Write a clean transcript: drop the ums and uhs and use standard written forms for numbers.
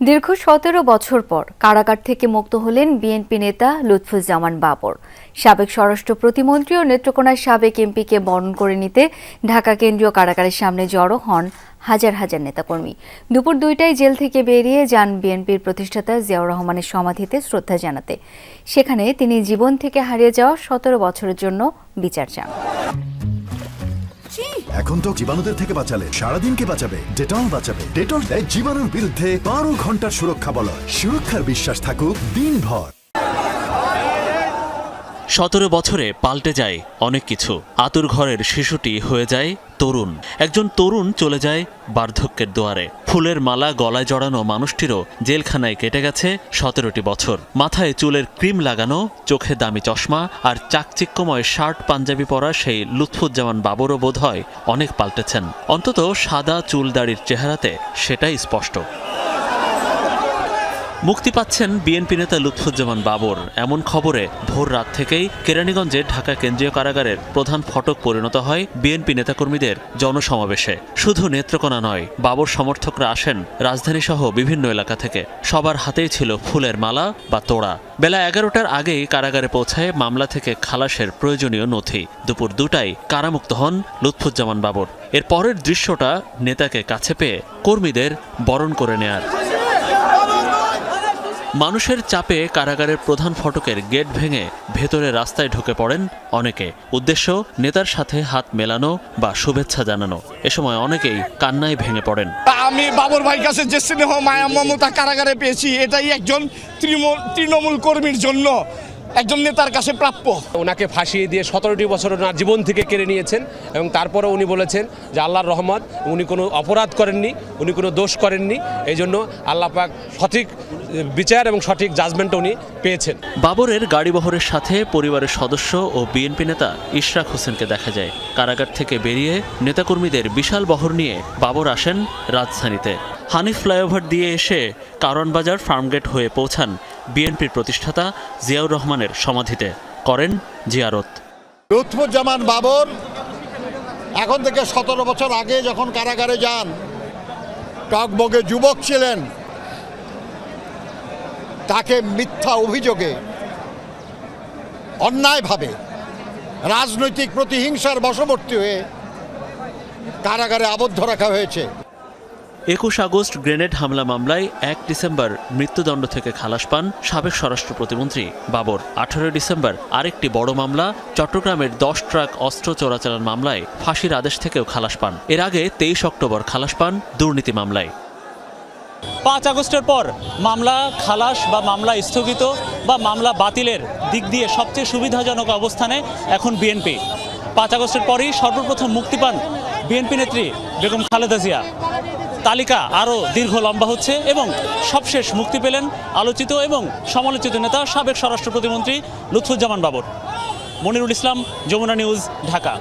দীর্ঘ ১৭ বছর পর কারাগার থেকে মুক্ত হলেন বিএনপি নেতা লুৎফুজ্জামান বাবর। সাবেক স্বরাষ্ট্র প্রতিমন্ত্রী ও নেত্রকোনার সাবেক এমপিকে বরণ করে নিতে ঢাকা কেন্দ্রীয় কারাগারের সামনে জড়ো হন হাজার হাজার নেতাকর্মী। দুপুর ২টায় জেল থেকে বেরিয়ে যান বিএনপির প্রতিষ্ঠাতা জিয়াউর রহমানের সমাধিতে শ্রদ্ধা জানাতে। সেখানে তিনি জীবন থেকে হারিয়ে যাওয়া ১৭ বছরের জন্য বিচার চান। এখন তো জীবাণুদের থেকে বাঁচালে সারাদিনকে বাঁচাবে ডেটল বাঁচাবে। ডেটল দেয় জীবাণুর বিরুদ্ধে ১২ ঘন্টার সুরক্ষা বলয়। সুরক্ষার বিশ্বাস থাকুক দিনভর। ১৭ বছরে পাল্টে যায় অনেক কিছু। আতুর ঘরের শিশুটি হয়ে যায় তরুণ, একজন তরুণ চলে যায় বার্ধক্যের দুয়ারে। ফুলের মালা গলায় জড়ানো মানুষটিরও জেলখানায় কেটে গেছে ১৭টি বছর। মাথায় চুলের ক্রিম লাগানো, চোখে দামি চশমা আর চাকচিক্যময় শার্ট পাঞ্জাবি পরা সেই লুৎফুজ্জামান বাবরও বোধ হয় অনেক পাল্টেছেন। অন্তত সাদা চুল দাড়ির চেহারাতে সেটাই স্পষ্ট। মুক্তি পাচ্ছেন বিএনপি নেতা লুৎফুজ্জামান বাবর, এমন খবরে ভোর রাত থেকেই কেরানীগঞ্জে ঢাকা কেন্দ্রীয় কারাগারের প্রধান ফটক পরিণত হয় বিএনপি নেতাকর্মীদের জনসমাবেশে। শুধু নেত্রকোনা নয়, বাবর সমর্থকরা আসেন রাজধানীসহ বিভিন্ন এলাকা থেকে। সবার হাতেই ছিল ফুলের মালা বা তোড়া। বেলা ১১টার আগেই কারাগারে পৌঁছায় মামলা থেকে খালাসের প্রয়োজনীয় নথি। দুপুর ২টায় কারামুক্ত হন লুৎফুজ্জামান বাবর। এর পরের দৃশ্যটা নেতাকে কাছে পেয়ে কর্মীদের বরণ করে নেয়ার। মানুষের চাপে কারাগারের প্রধান ফটকের গেট ভেঙে ভেতরে রাস্তায় ঢুকে পড়েন অনেকে। উদ্দেশ্য নেতার সাথে হাত মেলানো বা শুভেচ্ছা জানানো। এ সময় অনেকেই কান্নায় ভেঙে পড়েন। আমি বাবর ভাইয়ের কাছে যে স্নেহ মায়া মমতা কারাগারে পেয়েছি, এটাই একজন তৃণমূল কর্মীর জন্য একজন নেতার কাছে প্রাপ্য। ওনাকে ফাঁসিয়ে দিয়ে ১৭টি বছর ওনার জীবন থেকে কেড়ে নিয়েছেন এবং তারপরে উনি বলেছেন যে আল্লাহর রহমত, উনি কোনো অপরাধ করেননি, উনি কোনো দোষ করেননি। এই জন্য আল্লাহ পাক সঠিক বিচার এবং সঠিক জাজমেন্ট উনি পেয়েছেন। বাবরের গাড়িবহরের সাথে পরিবারের সদস্য ও বিএনপি নেতা ইশরাক হোসেনকে দেখা যায়। কারাগার থেকে বেরিয়ে নেতাকর্মীদের বিশাল বহর নিয়ে বাবর আসেন রাজধানীতে। হানিফ ফ্লাইওভার দিয়ে এসে কারওয়ানবাজার ফার্মগেট হয়ে পৌঁছান বিএনপির প্রতিষ্ঠাতা জিয়াউর রহমানের সমাধিতে, করেন জিয়ারত। লুৎফুজ্জামান বাবর এখন থেকে ১৭ বছর আগে যখন কারাগারে যান, টকবগে যুবক ছিলেন, তাকে মিথ্যা অভিযোগে অন্যায়ভাবে রাজনৈতিক প্রতিহিংসার বশবর্তী হয়ে কারাগারে আবদ্ধ রাখা হয়েছে। ২১ আগস্ট গ্রেনেড হামলা মামলায় ১ ডিসেম্বর মৃত্যুদণ্ড থেকে খালাস পান সাবেক স্বরাষ্ট্র প্রতিমন্ত্রী বাবর। ১৮ ডিসেম্বর আরেকটি বড় মামলা, চট্টগ্রামের ১০ ট্রাক অস্ত্র চোরাচালান মামলায় ফাঁসির আদেশ থেকেও খালাস পান। এর আগে ২৩ অক্টোবর খালাস পান দুর্নীতি মামলায়। ৫ আগস্টের পর মামলা খালাস বা মামলা স্থগিত বা মামলা বাতিলের দিক দিয়ে সবচেয়ে সুবিধাজনক অবস্থানে এখন বিএনপি। ৫ আগস্টের পরই সর্বপ্রথম মুক্তি পান বিএনপি নেত্রী বেগম খালেদা জিয়া। তালিকা আরও দীর্ঘ লম্বা হচ্ছে এবং সবশেষ মুক্তি পেলেন আলোচিত এবং সমালোচিত নেতা সাবেক স্বরাষ্ট্র প্রতিমন্ত্রী লুৎফুজ্জামান বাবর। মনিরুল ইসলাম, যমুনা নিউজ, ঢাকা।